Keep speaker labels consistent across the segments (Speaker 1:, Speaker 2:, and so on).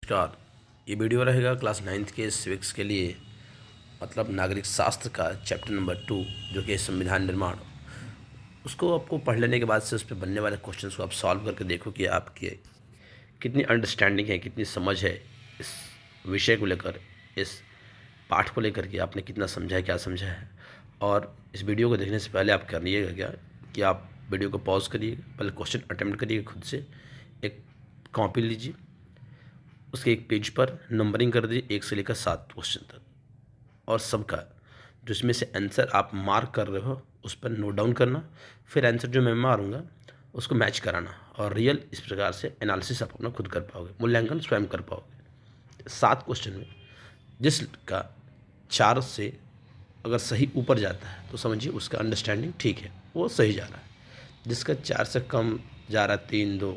Speaker 1: नमस्कार। ये वीडियो रहेगा क्लास 9th के सिविक्स के लिए, मतलब नागरिक शास्त्र का चैप्टर नंबर 2 जो कि संविधान निर्माण। उसको आपको पढ़ लेने के बाद से उस पर बनने वाले क्वेश्चंस को आप सॉल्व करके देखो कि आपकी कितनी अंडरस्टैंडिंग है, कितनी समझ है इस विषय को लेकर, इस पाठ को लेकर के आपने कितना समझा है, क्या समझा है। और इस वीडियो को देखने से पहले आप करिएगा क्या कि आप वीडियो को पॉज करिए, पहले क्वेश्चन अटेम्प्ट करिए, खुद से एक कॉपी लीजिए, उसके एक पेज पर नंबरिंग कर दीजिए 1 से लेकर 7 क्वेश्चन तक, और सबका जिसमें से आंसर आप मार्क कर रहे हो उस पर नोट डाउन करना। फिर आंसर जो मैं मारूंगा उसको मैच कराना, और रियल इस प्रकार से एनालिसिस आप अपना खुद कर पाओगे, मूल्यांकन स्वयं कर पाओगे। 7 क्वेश्चन में जिसका 4 से अगर सही ऊपर जाता है तो समझिए उसका अंडरस्टैंडिंग ठीक है, वो सही जा रहा है। जिसका 4 से कम जा रहा है, 3, 2,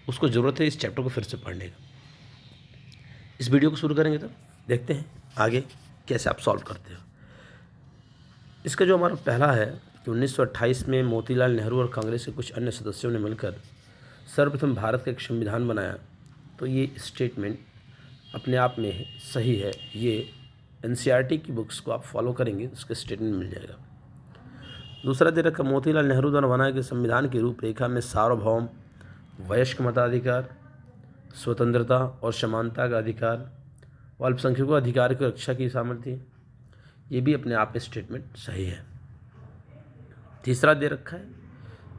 Speaker 1: उसको ज़रूरत है इस चैप्टर को फिर से पढ़ने का। इस वीडियो को शुरू करेंगे तो देखते हैं आगे कैसे आप सॉल्व करते हो। इसका जो हमारा पहला है कि 1928 में मोतीलाल नेहरू और कांग्रेस के कुछ अन्य सदस्यों ने मिलकर सर्वप्रथम भारत का एक संविधान बनाया। तो ये स्टेटमेंट अपने आप में सही है। ये एनसीईआरटी की बुक्स को आप फॉलो करेंगे तो उसका स्टेटमेंट मिल जाएगा। दूसरा दे रखा, मोतीलाल नेहरू द्वारा बनाए गए संविधान की रूपरेखा में सार्वभौम, वयस्क मताधिकार, स्वतंत्रता और समानता का अधिकार व अल्पसंख्यकों अधिकार की रक्षा की सामर्थ्य, ये भी अपने आप में स्टेटमेंट सही है। तीसरा दे रखा है,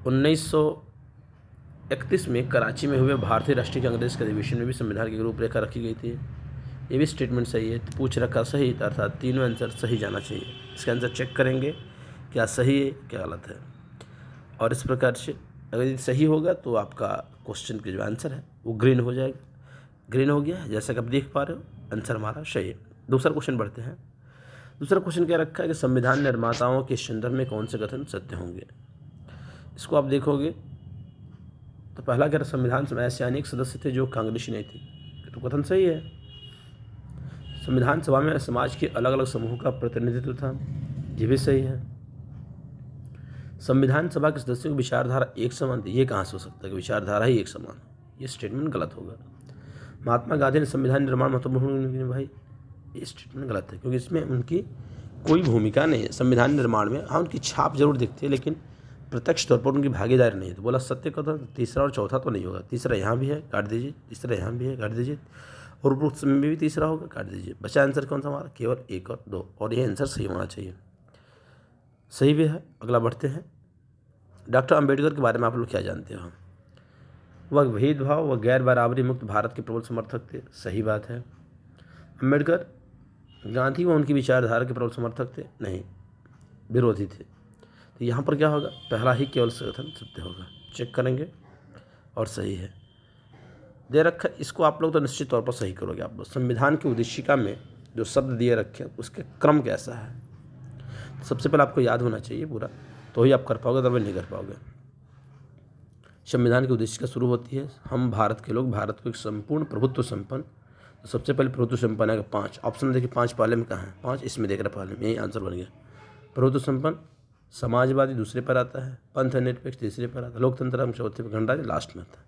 Speaker 1: 1931 में कराची में हुए भारतीय राष्ट्रीय कांग्रेस के अधिवेशन में भी संविधान की रूपरेखा रखी गई थी, ये भी स्टेटमेंट सही है। तो पूछ रखा सही, अर्थात तीनों आंसर सही जाना चाहिए। इसका आंसर चेक करेंगे क्या सही है क्या गलत है, और इस प्रकार से अगर ये सही होगा तो आपका क्वेश्चन का जो आंसर है वो ग्रीन हो जाएगा। ग्रीन हो गया जैसा कि आप देख पा रहे हो, आंसर हमारा सही है। दूसरा क्वेश्चन बढ़ते हैं। दूसरा क्वेश्चन क्या रखा है कि संविधान निर्माताओं के संदर्भ में कौन से कथन सत्य होंगे। इसको आप देखोगे तो पहला कह रहा, संविधान सभा ऐसे अनेक सदस्य थे जो कांग्रेसी नहीं थे, तो कथन सही है। संविधान सभा में समाज के अलग अलग समूहों का प्रतिनिधित्व था, ये भी सही है। संविधान सभा के सदस्यों की विचारधारा एक समान थी, ये कहाँ से हो सकता है कि विचारधारा ही एक समान, ये स्टेटमेंट गलत होगा। महात्मा गांधी ने संविधान निर्माण महत्वपूर्ण भूमिका निभाई, ये स्टेटमेंट गलत है क्योंकि इसमें उनकी कोई भूमिका नहीं है संविधान निर्माण में। हाँ, उनकी छाप जरूर दिखती है लेकिन प्रत्यक्ष तौर पर उनकी भागीदारी नहीं है। तो बोला सत्य कथन, तो तीसरा और चौथा तो नहीं होगा। तीसरा यहाँ भी है, काट दीजिए। तीसरा यहाँ भी है, काट दीजिए। और उपरोक्त में भी तीसरा होगा, काट दीजिए। बचा आंसर कौन सा हमारा, केवल 1 और 2, और ये आंसर सही होना चाहिए। सही भी है। अगला बढ़ते हैं। डॉक्टर अंबेडकर के बारे में आप लोग क्या जानते हो। वह भेदभाव व गैर बराबरी मुक्त भारत के प्रबल समर्थक थे, सही बात है। अंबेडकर गांधी व उनकी विचारधारा के प्रबल समर्थक थे, नहीं, विरोधी थे। तो यहाँ पर क्या होगा, पहला ही केवल कथन सत्य होगा। चेक करेंगे और सही है। दे रखा, इसको आप लोग तो निश्चित तौर पर सही करोगे। आप लोग संविधान की उद्देशिका में जो शब्द दिए रखे उसके क्रम कैसा है, सबसे पहले आपको याद होना चाहिए पूरा, तो ही आप कर पाओगे, अदरवाइज नहीं कर पाओगे। संविधान की उद्देशिका शुरू होती है, हम भारत के लोग भारत को एक संपूर्ण प्रभुत्व संपन्न। तो सबसे पहले प्रभुत्व संपन्न है 5 ऑप्शन देखिए, 5 पहले में कहाँ है, 5 इसमें देख रहे पहले में, यही आंसर बन गया। प्रभुत्व संपन्न, समाजवादी दूसरे पर आता है, पंथ निरपेक्ष तीसरे पर आता है, लोकतंत्र चौथे पर, गणराज्य लास्ट में आता है।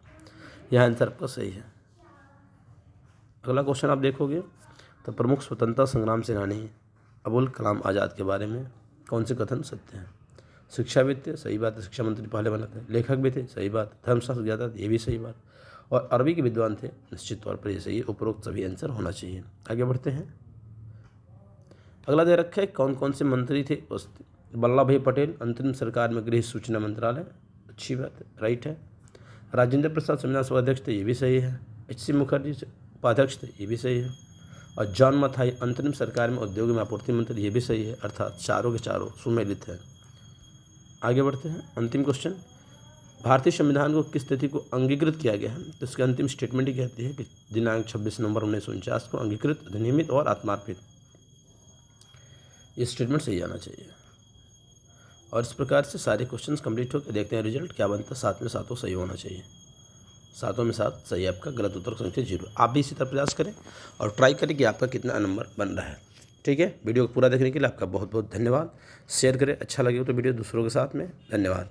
Speaker 1: यह आंसर आपका सही है। अगला क्वेश्चन आप देखोगे तो प्रमुख स्वतंत्रता संग्राम सेनानी अबुल कलाम आज़ाद के बारे में कौन से कथन सत्य हैं। शिक्षाविद थे, सही बात है, शिक्षा मंत्री पहले बना थे। लेखक भी थे, सही बात। धर्मशास्त्र ज्ञाता थे, ये भी सही बात। और अरबी के विद्वान थे, निश्चित तौर पर ये सही है। उपरोक्त सभी आंसर होना चाहिए। आगे बढ़ते हैं। अगला दे रखा है, कौन कौन से मंत्री थे। वल्लभ भाई पटेल अंतरिम सरकार में गृह सूचना मंत्रालय, अच्छी बात है, राइट है। राजेंद्र प्रसाद संविधान सभा अध्यक्ष थे, ये भी सही है। H.C. मुखर्जी उपाध्यक्ष थे, ये भी सही है। और जॉन मथाई अंतरिम सरकार में उद्योग में आपूर्ति मंत्री, ये भी सही है। अर्थात चारों के चारों सुमेलित हैं। आगे बढ़ते हैं। अंतिम क्वेश्चन, भारतीय संविधान को किस तिथि को अंगीकृत किया गया है। तो इसकी अंतिम स्टेटमेंट ही कहती है कि दिनांक 26 नवंबर 1949 को अंगीकृत, अधिनियमित और आत्मार्पित। ये स्टेटमेंट सही आना चाहिए। और इस प्रकार से सारे क्वेश्चंस कंप्लीट होकर देखते हैं रिजल्ट क्या बनता है। 7 में 7 सही होना चाहिए। 7 में 7 सही, आपका गलत उत्तर संख्या 0। आप भी इसी तरह प्रयास करें और ट्राई करें कि आपका कितना नंबर बन रहा है। ठीक है, वीडियो को पूरा देखने के लिए आपका बहुत बहुत धन्यवाद। शेयर करें, अच्छा लगे तो वीडियो दूसरों के साथ में। धन्यवाद।